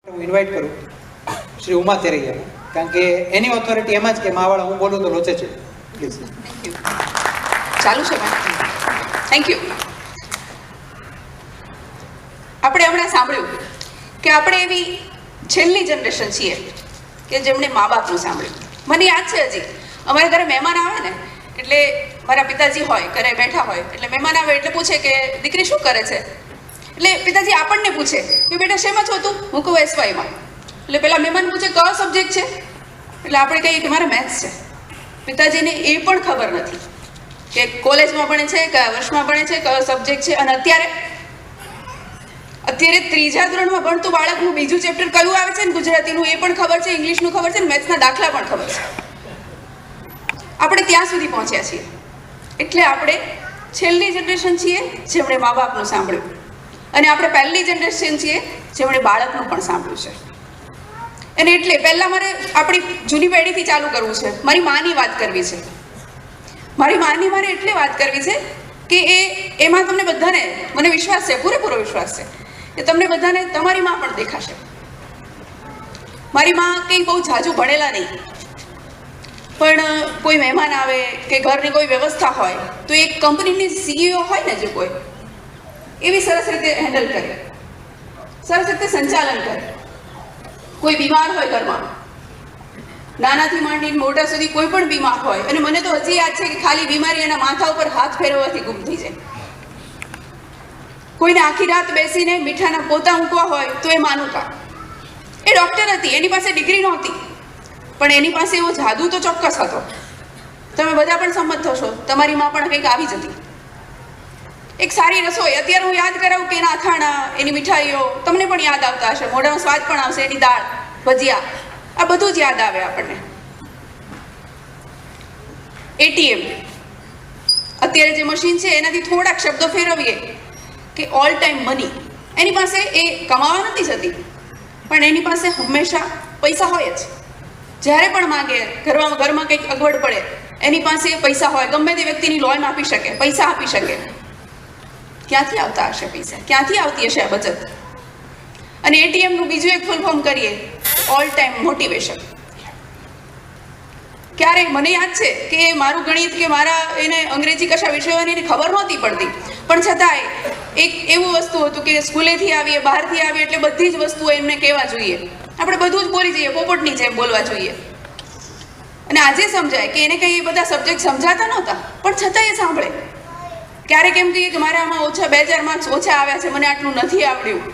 હું ઇન્વાઇટ કરું શ્રી ઉમા તેરૈયાને, કારણ કે એની ઓથોરિટી એમાં જ કે માવાળા હું બોલું તો લોચે છે. પ્લીઝ. ચાલુ છે મેડમ. Thank you. આપણે હમણાં સાંભળ્યું કે આપણે એવી છેલ્લી જનરેશન છીએ કે જેમણે મા બાપનું સાંભળ્યું. મને યાદ છે હજી અમારા ઘરે મહેમાન આવે ને એટલે મારા પિતાજી હોય ઘરે બેઠા હોય એટલે મહેમાન આવે એટલે પૂછે કે દીકરી શું કરે છે, એટલે પિતાજી આપણને પૂછે કે બેટા શેમાં છો તું? હું કહું SYમાં. એટલે પેલા મહેમાન પૂછે કયો સબ્જેક્ટ છે, એટલે આપણે કહીએ કે મારે મેથ્સ છે. પિતાજીને એ પણ ખબર નથી કે કોલેજમાં ભણે છે, કયા વર્ષમાં ભણે છે, કયો સબ્જેક્ટ છે. અને અત્યારે ત્રીજા ધોરણમાં ભણતું બાળકનું બીજું ચેપ્ટર કયું આવે છે ને ગુજરાતીનું એ પણ ખબર છે, ઇંગ્લિશનું ખબર છે, મેથ્સના દાખલા પણ ખબર છે. આપણે ત્યાં સુધી પહોંચ્યા છીએ. એટલે આપણે છેલ્લી જનરેશન છીએ જેમણે મા બાપનું સાંભળ્યું, અને આપણે પહેલી જનરેશન છીએ જેમણે બાળકનું પણ સાંભળ્યું છે. અને એટલે પહેલાં મારે આપણી જૂની પેઢીથી ચાલુ કરવું છે. મારી માની વાત કરવી છે. મારી માની મારે એટલે વાત કરવી છે કે એમાં તમને બધાને, મને વિશ્વાસ છે, પૂરેપૂરો વિશ્વાસ છે કે તમને બધાને તમારી માં પણ દેખાશે. મારી માં કંઈ બહુ ઝાઝું ભણેલા નહીં, પણ કોઈ મહેમાન આવે કે ઘરની કોઈ વ્યવસ્થા હોય તો એક કંપનીની CEO હોય ને જે કોઈ, એવી સરસ રીતે હેન્ડલ કરે, સરસ રીતે સંચાલન કરે. કોઈ બીમાર હોય ઘરમાં, નાનાથી માંડીને મોટા સુધી કોઈ પણ બીમાર હોય, અને મને તો હજી યાદ છે કે ખાલી બીમારી એના માથા ઉપર હાથ ફેરવવાથી ગુમ થઈ જાય. કોઈને આખી રાત બેસીને મીઠાના પોતા મૂકવા હોય તો એ માનું કામ. એ ડૉક્ટર હતી, એની પાસે ડિગ્રી નહોતી, પણ એની પાસે એવો જાદુ તો ચોક્કસ હતો. તમે બધા પણ સંમત થશો, તમારી માં પણ કંઈક આવી જતી. એક સારી રસોઈ, અત્યારે હું યાદ કરાવું કે એના અથાણા, એની મીઠાઈઓ તમને પણ યાદ આવતા હશે, મોઢામાં સ્વાદ પણ આવશે, એની દાળ, ભજીયા, આ બધું જ યાદ આવે આપણને. ATM, અત્યારે જે મશીન છે એનાથી થોડાક શબ્દો ફેરવીએ કે ઓલ ટાઈમ મની. એની પાસે એ કમાવા નથી જતી, પણ એની પાસે હંમેશા પૈસા હોય જ. જ્યારે પણ માગે, ઘરમાં કંઈક અગવડ પડે, એની પાસે પૈસા હોય, ગમે તે વ્યક્તિની લોન આપી શકે, પૈસા આપી શકે. ક્યાંથી આવતા હશે પૈસા? ક્યાંથી આવતી હશે આ બચત? અને ATMનું બીજું એક ફૂલ ફોર્મ કરીએ, ઓલ ટાઈમ મોટિવેશન. ક્યારેક મને યાદ છે કે મારું ગણિત કે મારા એને અંગ્રેજી કશા વિષયોની ખબર નહોતી પડતી, પણ છતાંય એક એવું વસ્તુ હતું કે સ્કૂલેથી આવીએ, બહારથી આવીએ એટલે બધી જ વસ્તુઓ એમને કહેવા જોઈએ. આપણે બધું જ બોલી જઈએ, પોપટની જેમ બોલવા જોઈએ. અને આજે સમજાય કે એને કંઈ એ બધા સબ્જેક્ટ સમજાતા નહોતા, પણ છતાંય એ સાંભળે. ક્યારેક એમ કહીએ કે મારે આમાં ઓછા 2-4 માર્ક્સ ઓછા આવ્યા છે, મને આટલું નથી આવડ્યું,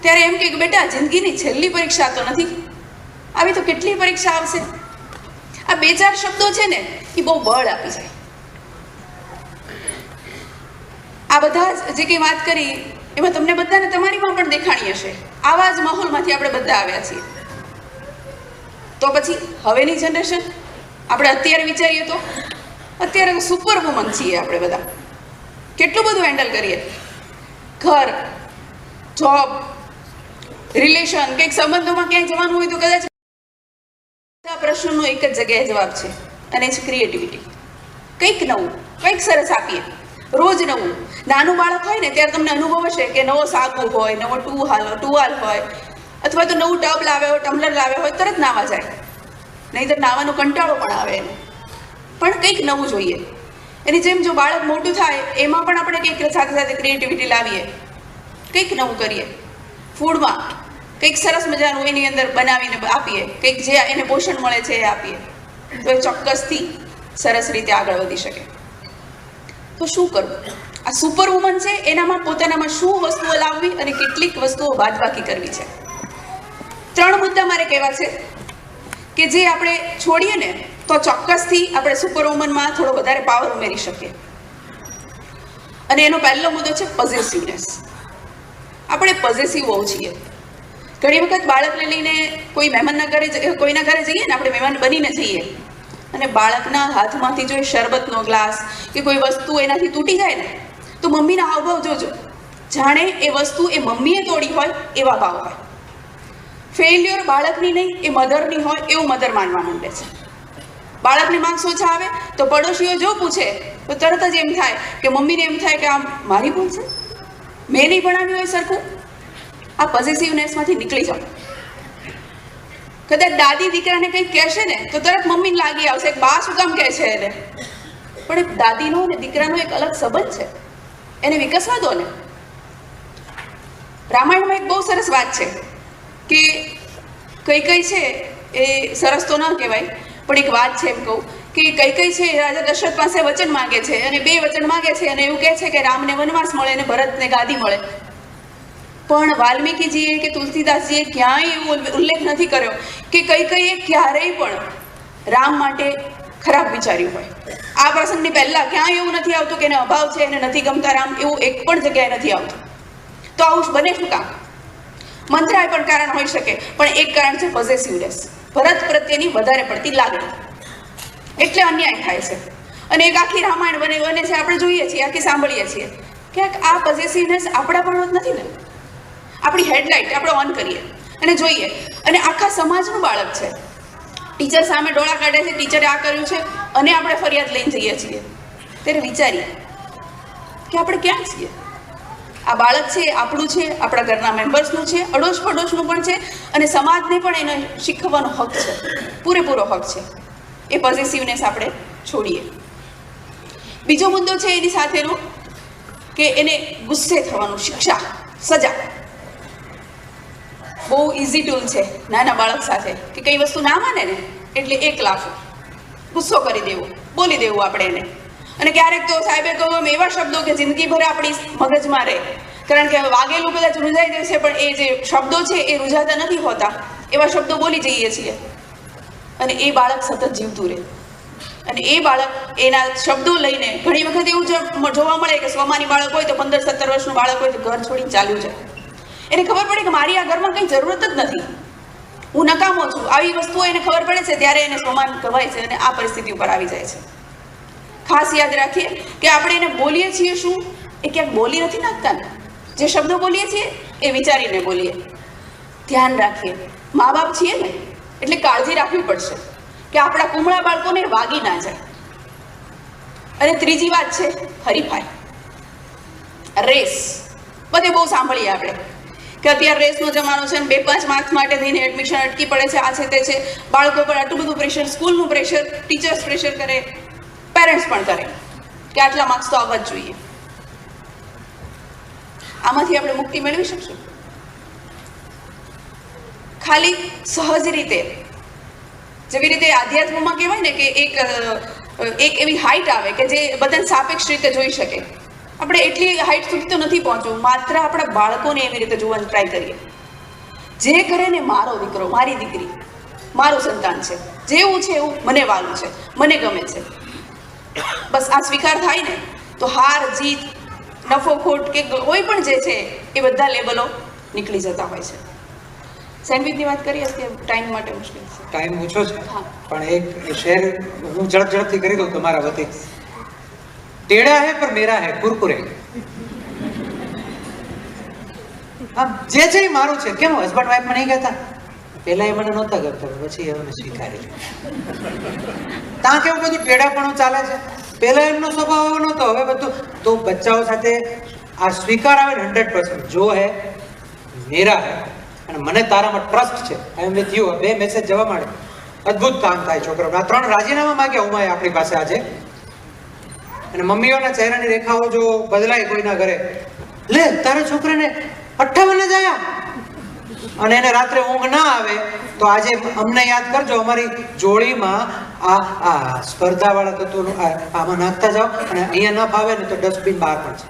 ત્યારે એમ કે બેટા જિંદગીની છેલ્લી પરીક્ષા તો નથી, આવી તો કેટલી પરીક્ષા આવશે. આ 2-4 શબ્દો છે ને એ બહુ બળ આપી જાય. આ બધા જે કંઈ વાત કરી એમાં તમને બધાને તમારીમાં પણ દેખાણી હશે. આવા જ માહોલમાંથી આપણે બધા આવ્યા છીએ. તો પછી હવેની જનરેશન, આપણે અત્યારે વિચારીએ તો અત્યારે સુપર વુમન છીએ આપણે બધા. કેટલું બધું હેન્ડલ કરીએ, ઘર, જોબ, રિલેશન, કંઈક સંબંધોમાં ક્યાંય જવાનું હોય તો કદાચ પ્રશ્નનો એક જ જગ્યાએ જવાબ છે, અને છે ક્રિએટિવિટી. કંઈક નવું, કંઈક સરસ આપીએ, રોજ નવું. નાનું બાળક હોય ને ત્યારે તમને અનુભવ હશે કે નવો સાગુ હોય, નવો ટુવાલ હોય, અથવા તો નવું ટબ લાવે હોય, ટમ્બલર લાવે હોય, તરત નાવા જાય. નહીંતર નાવાનો કંટાળો પણ આવે એને. પણ કંઈક નવું જોઈએ. એની જેમ જો બાળક મોટું થાય એમાં પણ આપણે કંઈક સાથે સાથે ક્રિએટિવિટી લાવીએ, કંઈક નવું કરીએ. ફૂડમાં કંઈક સરસ મજાનું એની અંદર બનાવીને આપીએ, કંઈક જે એને પોષણ મળે છે એ આપીએ, તો એ ચોક્કસથી સરસ રીતે આગળ વધી શકે. તો શું કરવું? આ સુપર વુમન છે એનામાં પોતાનામાં શું વસ્તુઓ લાવવી અને કેટલીક વસ્તુઓ બાદબાકી કરવી છે. 3 મુદ્દા મારે કહેવા છે કે જે આપણે છોડીએ ને તો ચોક્કસથી આપણે સુપર વુમનમાં થોડો વધારે પાવર ઉમેરી શકીએ. અને એનો પહેલો મુદ્દો છે પોઝેસિવનેસ. આપણે પોઝેસિવ બહુ છીએ. ઘણી વખત બાળકને લઈને કોઈ મહેમાનના ઘરે, કોઈના ઘરે જઈએ ને, આપણે મહેમાન બનીને જઈએ, અને બાળકના હાથમાંથી જો એ શરબતનો ગ્લાસ કે કોઈ વસ્તુ એનાથી તૂટી જાય ને તો મમ્મીના હાવભાવ જોજો, જાણે એ વસ્તુ એ મમ્મીએ તોડી હોય એવા ભાવ હોય. ફેલ્યોર બાળકની નહીં, એ મધરની હોય એવું મધર માનવા માંડે છે. બાળકને માર્ક્સ ઓછા આવે તો પડોશીઓ જો પૂછે તો તરત જ એમ થાય કે મમ્મીને એમ થાય કે આ મારી ભૂલ છે, મેં નહીં ભણાવ્યું હોય સરખું. આ પોઝિટિવનેસમાંથી નીકળી જાઓ. કદાચ દાદી દીકરાને કંઈક કહેશે ને તો તરત મમ્મીને લાગી આવશે કે બા શું કામ કહે છે એને, પણ એક દાદીનો ને દીકરાનો એક અલગ સંબંધ છે, એને વિકસવા દો ને. રામાયણમાં એક બહુ સરસ વાત છે કે કઈ છે એ સરસ તો ન કહેવાય પણ એક વાત છે, એમ કહું કે કઈ છે રાજા દશરથ પાસે વચન માંગે છે અને 2 વચન માંગે છે અને એવું કહે છે કે રામને વનવાસ મળે અને ભરતને ગાદી મળે. પણ વાલ્મીકીજીએ કે તુલસીદાસજીએ ક્યાંય એવો ઉલ્લેખ નથી કર્યો કે કઈ ક્યારેય પણ રામ માટે ખરાબ વિચાર્યું હોય. આ પ્રસંગની પહેલા ક્યાંય એવું નથી આવતું કે એને અભાવ છે, એને નથી ગમતા રામ, એવું એક પણ જગ્યાએ નથી આવતું. તો આવું બને શું કામ? મંત્રાય પણ કારણ હોઈ શકે, પણ એક કારણ છે પોઝેસિવનેસ, ભરત પ્રત્યેની વધારે પડતી લાગણી, એટલે અન્યાય થાય છે. અને એક આખી રામાયણ બને છે, આપણે જોઈએ છીએ, આખી સાંભળીએ છીએ. ક્યાંક આ પોઝેસિવનેસ આપણા પણ નથી ને. આપણી હેડલાઇટ આપણે ઓન કરીએ અને જોઈએ, અને આખા સમાજનું બાળક છે, ટીચર સામે ડોળા કાઢે છે, ટીચરે આ કર્યું છે અને આપણે ફરિયાદ લઈને જઈએ છીએ. ત્યારે વિચારીએ કે આપણે ક્યાં છીએ. આ બાળક છે, આપણું છે, આપણા ઘરના મેમ્બર્સનું છે, અડોશ પડોશનું પણ છે, અને સમાજને પણ એને શીખવવાનો હક છે, પૂરેપૂરો હક છે. એ પોઝિટિવનેસ આપણે છોડીએ. બીજો મુદ્દો છે એની સાથેનો કે એને ગુસ્સે થવાનું, શિક્ષા, સજા. બહુ ઇઝી ટૂલ છે નાના બાળક સાથે કે કઈ વસ્તુ ના માને ને એટલે 1 લાફો, ગુસ્સો કરી દેવો, બોલી દેવું આપણે એને. અને ક્યારેક તો સાહેબે કહ્યું એવા શબ્દો કે જિંદગીભર આપણી મગજમાં રહે, કારણ કે વાગેલું કદાચ રૂંઝાઈ જશે પણ એ જે શબ્દો છે એ રૂંઝાતા નથી હોતા, એવા શબ્દો બોલી જઈએ છીએ અને એ બાળક સતત જીવતું રહે. અને એ બાળક એના શબ્દો લઈને ઘણી વખત એવું જોવા મળે કે સ્વમાની બાળક હોય તો 15-17 વર્ષનું બાળક હોય તો ઘર છોડીને ચાલ્યું જાય. એને ખબર પડે કે મારી આ ઘરમાં કંઈ જરૂરત જ નથી, હું નકામો છું. આવી વસ્તુઓ એને ખબર પડે છે ત્યારે એને સ્વમાન કહેવાય છે અને આ પરિસ્થિતિ ઉપર આવી જાય છે. ખાસ યાદ રાખીએ કે આપણે એને બોલીએ છીએ શું એ ક્યાંક બોલી નથી નાખતા ને. જે શબ્દો બોલીએ છીએ એ વિચારીને બોલીએ. ધ્યાન રાખીએ, મા બાપ છીએ ને એટલે કાળજી રાખવી પડશે કે આપણા કુમળા બાળકોને વાગી ના જાય. અને ત્રીજી વાત છે હરીફાઈ, રેસ. બધે બહુ સાંભળીએ આપણે કે અત્યારે રેસનો જમાનો છે ને 2-5 માર્ક્સ માટે થઈને એડમિશન અટકી પડે છે, આ છે તે છે. બાળકો પર આટલું બધું પ્રેશર, સ્કૂલનું પ્રેશર, ટીચર્સ પ્રેશર કરે, પેરેન્ટ્સ પણ કરે કે આટલા માર્ક્સ તો આવવા જ જોઈએ. આમાંથી આપણે મુક્તિ મેળવી શકશું ખાલી સહજ રીતે. જેવી રીતે આધ્યાત્મમાં કહેવાય ને કે એક એવી હાઈટ આવે કે જે બધાને સાપેક્ષ રીતે જોઈ શકે. આપણે એટલી હાઈટ સુધી તો નથી પહોંચવું, માત્ર આપણા બાળકોને એવી રીતે જોવાની ટ્રાય કરીએ. જે કરે ને મારો દીકરો, મારી દીકરી, મારું સંતાન છે, જેવું છે એવું મને વાલું છે, મને ગમે છે, બસ આ સ્વીકાર થાય ને તો હાર જીત, નફો ખોટ કે કોઈ પણ જે છે એ બધા લેબલો નીકળી જતા હોય છે. સેન્ડવિચની વાત કરીએ કે ટાઈમ માટે મુશ્કેલ છે, ટાઈમ ઓછો છે, પણ એક શેર હું ઝડપથી કરી દઉં તમારા વતી. ટેढ़ा है पर मेरा है कुरकुरे. આમ જે છે એ મારું છે. કેમ હસબન્ડ વાઈફ મને નહીં કહેતા? પહેલા એ મને નહોતા કરતા, પછી હવે મેં સ્વીકારી લીધું. ત્યાં કેવું બધું ટેઢાપણું ચાલે છે. પહેલા એમનો સ્વભાવ એવો નહોતો, હવે બધું. તો બચ્ચાઓ સાથે આ સ્વીકાર આવે ને 100%. જો હે મેરા હે અને મને તારામાં ટ્રસ્ટ છે, આઈ એમ વિથ યુ. 2 મેસેજ જવા માંડે, અદ્ભુત કામ થાય છોકરાઓ. આ 3 રાજીનામા માંગ્યા ઉમાએ આપણી પાસે આજે. અને મમ્મીઓના ચહેરાની રેખાઓ જો બદલાય કોઈના ઘરે, લે તારા છોકરાને 58 જ આયા અને એને રાત્રે ઊંઘ ના આવે તો આજે અમને યાદ કરજો, અમારી જોડીમાં આ સ્પર્ધાવાળા તત્વોનું આમાં નાખતા જાઓ, અને અહીંયા ના ફાવે ને તો ડસ્ટબિન બહાર પણ છે.